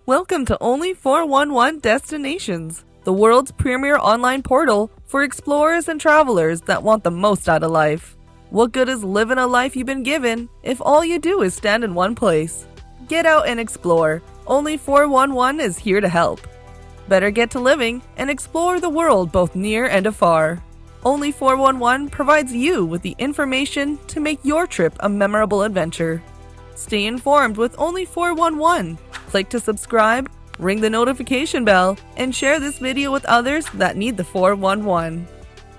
Welcome to Only411 Destinations, the world's premier online portal for explorers and travelers that want the most out of life. What good is living a life you've been given if all you do is stand in one place? Get out and explore. Only411 is here to help. Better get to living and explore the world both near and afar. Only411 provides you with the information to make your trip a memorable adventure. Stay informed with Only411. Click to subscribe, ring the notification bell, and share this video with others that need the 411.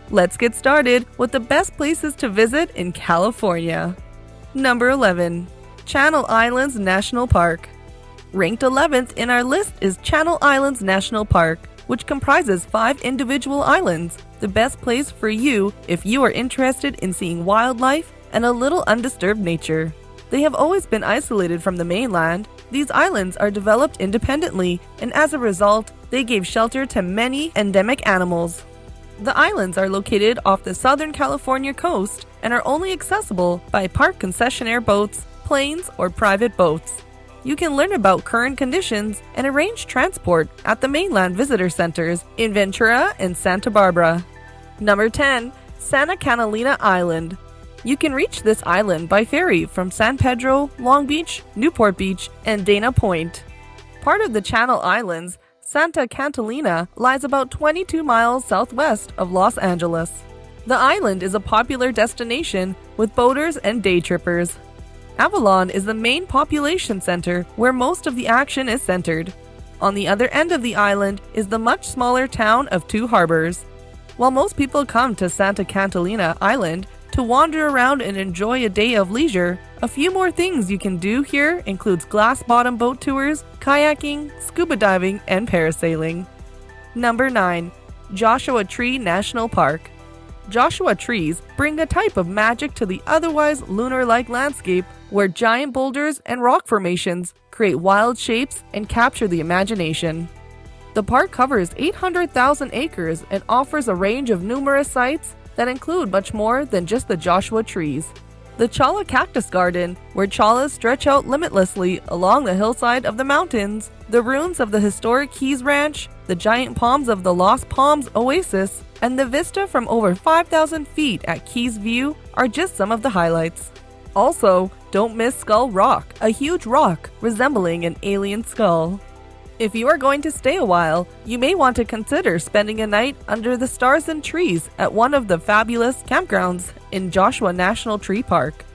Let's get started with the best places to visit in California. Number 11. Channel Islands National Park. Ranked 11th in our list is Channel Islands National Park, which comprises 5 individual islands, the best place for you if you are interested in seeing wildlife and a little undisturbed nature. They have always been isolated from the mainland. These islands are developed independently, and as a result, they gave shelter to many endemic animals. The islands are located off the Southern California coast and are only accessible by park concessionaire boats, planes, or private boats. You can learn about current conditions and arrange transport at the mainland visitor centers in Ventura and Santa Barbara. Number 10. Santa Catalina Island. You can reach this island by ferry from San Pedro, Long Beach, Newport Beach, and Dana Point. Part of the Channel Islands, Santa Catalina lies about 22 miles southwest of Los Angeles. The island is a popular destination with boaters and day trippers. Avalon is the main population center where most of the action is centered. On the other end of the island is the much smaller town of Two Harbors. While most people come to Santa Catalina Island to wander around and enjoy a day of leisure, a few more things you can do here includes glass-bottom boat tours, kayaking, scuba diving, and parasailing. Number 9. Joshua Tree National Park. Joshua trees bring a type of magic to the otherwise lunar-like landscape where giant boulders and rock formations create wild shapes and capture the imagination. The park covers 800,000 acres and offers a range of numerous sites that include much more than just the Joshua trees. The Chala Cactus Garden, where chalas stretch out limitlessly along the hillside of the mountains, the ruins of the historic Keys Ranch, the giant palms of the Lost Palms Oasis, and the vista from over 5,000 feet at Keys View are just some of the highlights. Also, don't miss Skull Rock, a huge rock resembling an alien skull. If you are going to stay a while, you may want to consider spending a night under the stars and trees at one of the fabulous campgrounds in Joshua National Tree Park.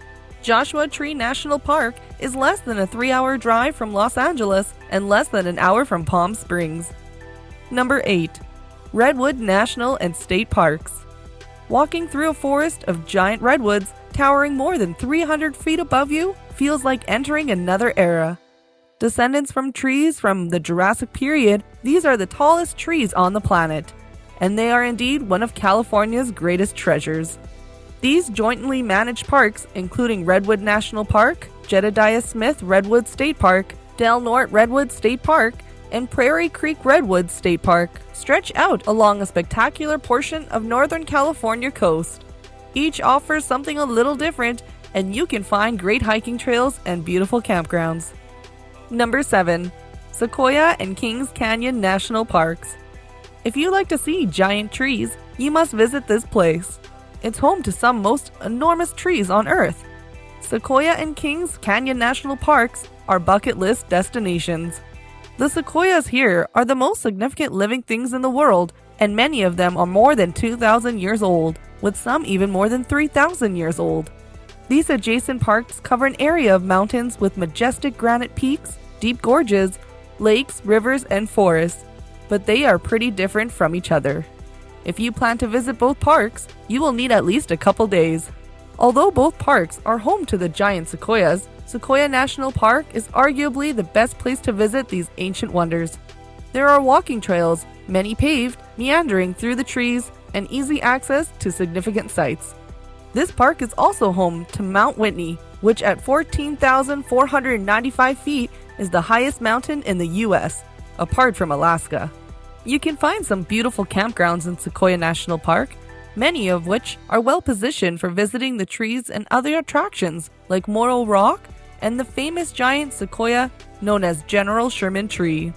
Joshua Tree National Park is less than a 3-hour drive from Los Angeles and less than an hour from Palm Springs. Number 8. Redwood National and State Parks. Walking through a forest of giant redwoods towering more than 300 feet above you feels like entering another era. Descendants from trees from the Jurassic period, these are the tallest trees on the planet, and they are indeed one of California's greatest treasures. These jointly managed parks, including Redwood National Park, Jedediah Smith Redwood State Park, Del Norte Redwood State Park, and Prairie Creek Redwood State Park, stretch out along a spectacular portion of Northern California coast. Each offers something a little different, and you can find great hiking trails and beautiful campgrounds. Number 7. Sequoia and Kings Canyon National Parks. If you like to see giant trees, you must visit this place. It's home to some most enormous trees on Earth. Sequoia and Kings Canyon National Parks are bucket list destinations. The sequoias here are the most significant living things in the world, and many of them are more than 2,000 years old, with some even more than 3,000 years old. These adjacent parks cover an area of mountains with majestic granite peaks, deep gorges, lakes, rivers, and forests, but they are pretty different from each other. If you plan to visit both parks, you will need at least a couple days. Although both parks are home to the giant sequoias, Sequoia National Park is arguably the best place to visit these ancient wonders. There are walking trails, many paved, meandering through the trees, and easy access to significant sites. This park is also home to Mount Whitney, which at 14,495 feet is the highest mountain in the U.S., apart from Alaska. You can find some beautiful campgrounds in Sequoia National Park, many of which are well positioned for visiting the trees and other attractions like Morro Rock and the famous giant Sequoia known as General Sherman Tree.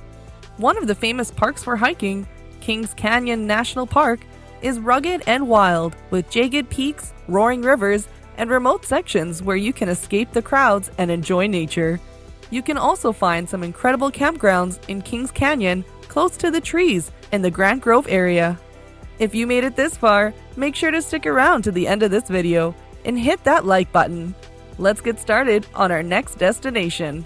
One of the famous parks for hiking, Kings Canyon National Park, is rugged and wild, with jagged peaks, roaring rivers, and remote sections where you can escape the crowds and enjoy nature. You can also find some incredible campgrounds in Kings Canyon close to the trees in the Grant Grove area. If you made it this far, make sure to stick around to the end of this video and hit that like button. Let's get started on our next destination.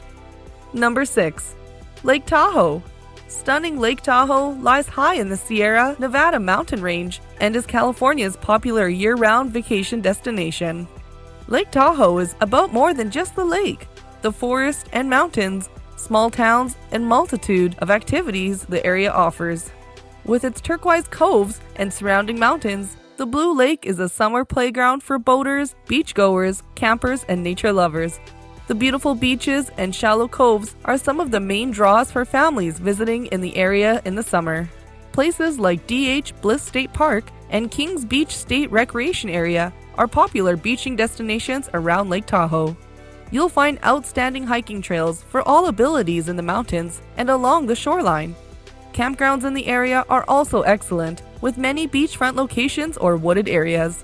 Number 6. Lake Tahoe. Stunning Lake Tahoe lies high in the Sierra Nevada mountain range and is California's popular year-round vacation destination. Lake Tahoe is about more than just the lake. The forest and mountains, small towns, and multitude of activities the area offers. With its turquoise coves and surrounding mountains, the Blue Lake is a summer playground for boaters, beachgoers, campers, and nature lovers. The beautiful beaches and shallow coves are some of the main draws for families visiting in the area in the summer. Places like D.H. Bliss State Park and Kings Beach State Recreation Area are popular beaching destinations around Lake Tahoe. You'll find outstanding hiking trails for all abilities in the mountains and along the shoreline. Campgrounds in the area are also excellent, with many beachfront locations or wooded areas.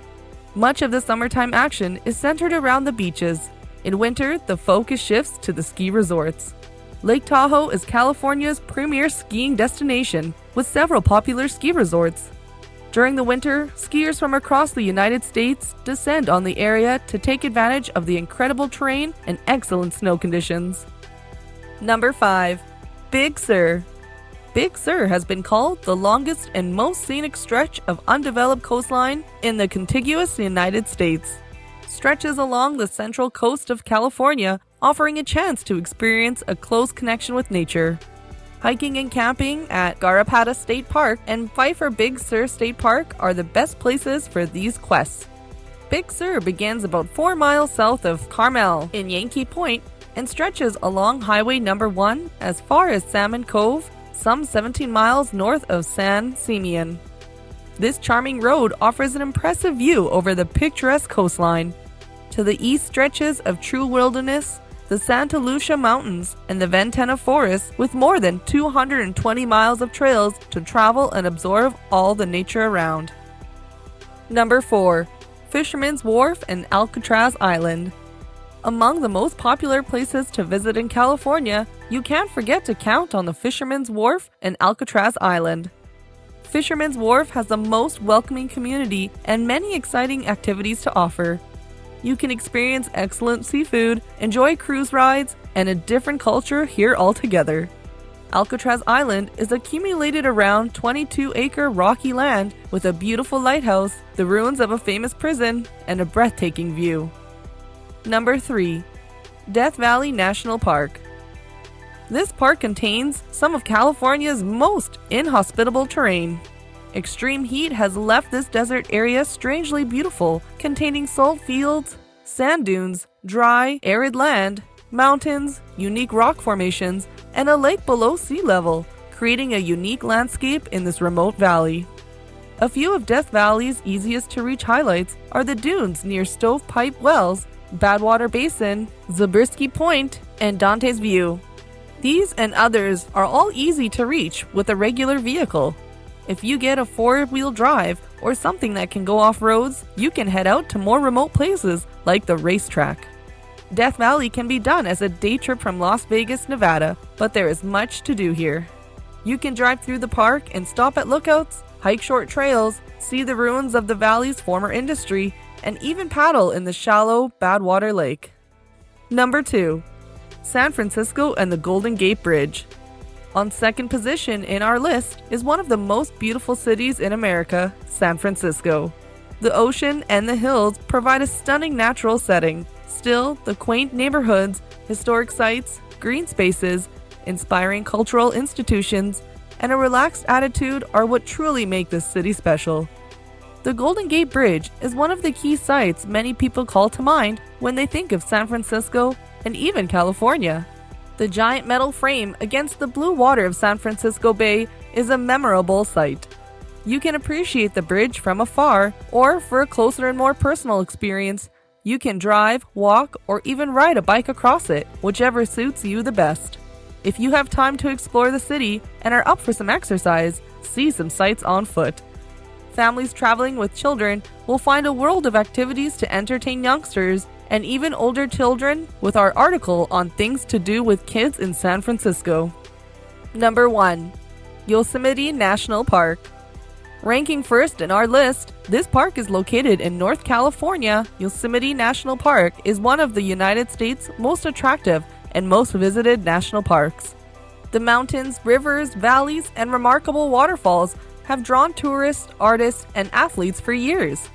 Much of the summertime action is centered around the beaches. In winter, the focus shifts to the ski resorts. Lake Tahoe is California's premier skiing destination, with several popular ski resorts. During the winter, skiers from across the United States descend on the area to take advantage of the incredible terrain and excellent snow conditions. Number 5. Big Sur. Big Sur has been called the longest and most scenic stretch of undeveloped coastline in the contiguous United States. Stretches along the central coast of California, offering a chance to experience a close connection with nature. Hiking and camping at Garrapatta State Park and Pfeiffer Big Sur State Park are the best places for these quests. Big Sur begins about 4 miles south of Carmel in Yankee Point and stretches along Highway No. 1 as far as Salmon Cove, some 17 miles north of San Simeon. This charming road offers an impressive view over the picturesque coastline. To the east stretches of true wilderness, the Santa Lucia Mountains, and the Ventana Forest, with more than 220 miles of trails to travel and absorb all the nature around. Number 4. Fishermans Wharf and Alcatraz Island. Among the most popular places to visit in California, you can't forget to count on the Fisherman's Wharf and Alcatraz Island. Fisherman's Wharf has the most welcoming community and many exciting activities to offer. You can experience excellent seafood, enjoy cruise rides, and a different culture here altogether. Alcatraz Island is accumulated around 22-acre rocky land with a beautiful lighthouse, the ruins of a famous prison, and a breathtaking view. Number 3. Death Valley National Park. This park contains some of California's most inhospitable terrain. Extreme heat has left this desert area strangely beautiful, containing salt fields, sand dunes, dry, arid land, mountains, unique rock formations, and a lake below sea level, creating a unique landscape in this remote valley. A few of Death Valley's easiest to reach highlights are the dunes near Stovepipe Wells, Badwater Basin, Zabriskie Point, and Dante's View. These and others are all easy to reach with a regular vehicle. If you get a 4-wheel drive or something that can go off roads, you can head out to more remote places like the racetrack. Death Valley can be done as a day trip from Las Vegas, Nevada, but there is much to do here. You can drive through the park and stop at lookouts, hike short trails, see the ruins of the valley's former industry, and even paddle in the shallow Badwater Lake. Number 2. San Francisco and the Golden Gate Bridge. On second position in our list is one of the most beautiful cities in America, San Francisco. The ocean and the hills provide a stunning natural setting. Still, the quaint neighborhoods, historic sites, green spaces, inspiring cultural institutions, and a relaxed attitude are what truly make this city special. The Golden Gate Bridge is one of the key sites many people call to mind when they think of San Francisco and even California. The giant metal frame against the blue water of San Francisco Bay is a memorable sight. You can appreciate the bridge from afar, or for a closer and more personal experience, you can drive, walk, or even ride a bike across it, whichever suits you the best. If you have time to explore the city and are up for some exercise, see some sights on foot. Families traveling with children will find a world of activities to entertain youngsters and even older children with our article on things to do with kids in San Francisco. Number 1. Yosemite National Park. Ranking first in our list, this park is located in North California. Yosemite National Park is one of the United States' most attractive and most visited national parks. The mountains, rivers, valleys, and remarkable waterfalls have drawn tourists, artists, and athletes for years.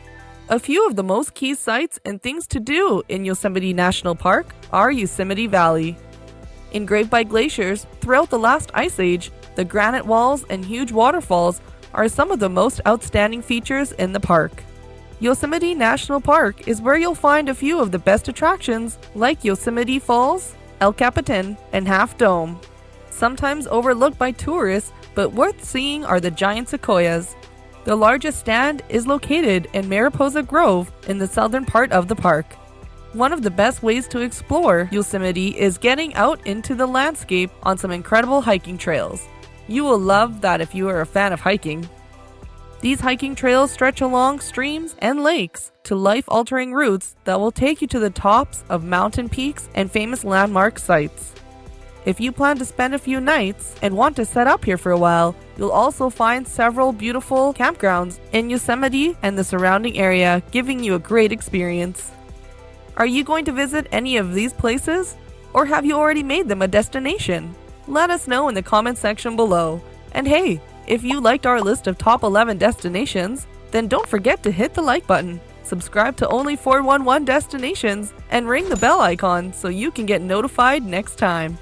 A few of the most key sights and things to do in Yosemite National Park are Yosemite Valley. Engraved by glaciers throughout the last ice age, the granite walls and huge waterfalls are some of the most outstanding features in the park. Yosemite National Park is where you'll find a few of the best attractions like Yosemite Falls, El Capitan, and Half Dome. Sometimes overlooked by tourists, but worth seeing are the giant sequoias. The largest stand is located in Mariposa Grove in the southern part of the park. One of the best ways to explore Yosemite is getting out into the landscape on some incredible hiking trails. You will love that if you are a fan of hiking. These hiking trails stretch along streams and lakes to life-altering routes that will take you to the tops of mountain peaks and famous landmark sites. If you plan to spend a few nights and want to set up here for a while, you'll also find several beautiful campgrounds in Yosemite and the surrounding area, giving you a great experience. Are you going to visit any of these places? Or have you already made them a destination? Let us know in the comment section below. And hey, if you liked our list of top 11 destinations, then don't forget to hit the like button, subscribe to Only411 Destinations, and ring the bell icon so you can get notified next time.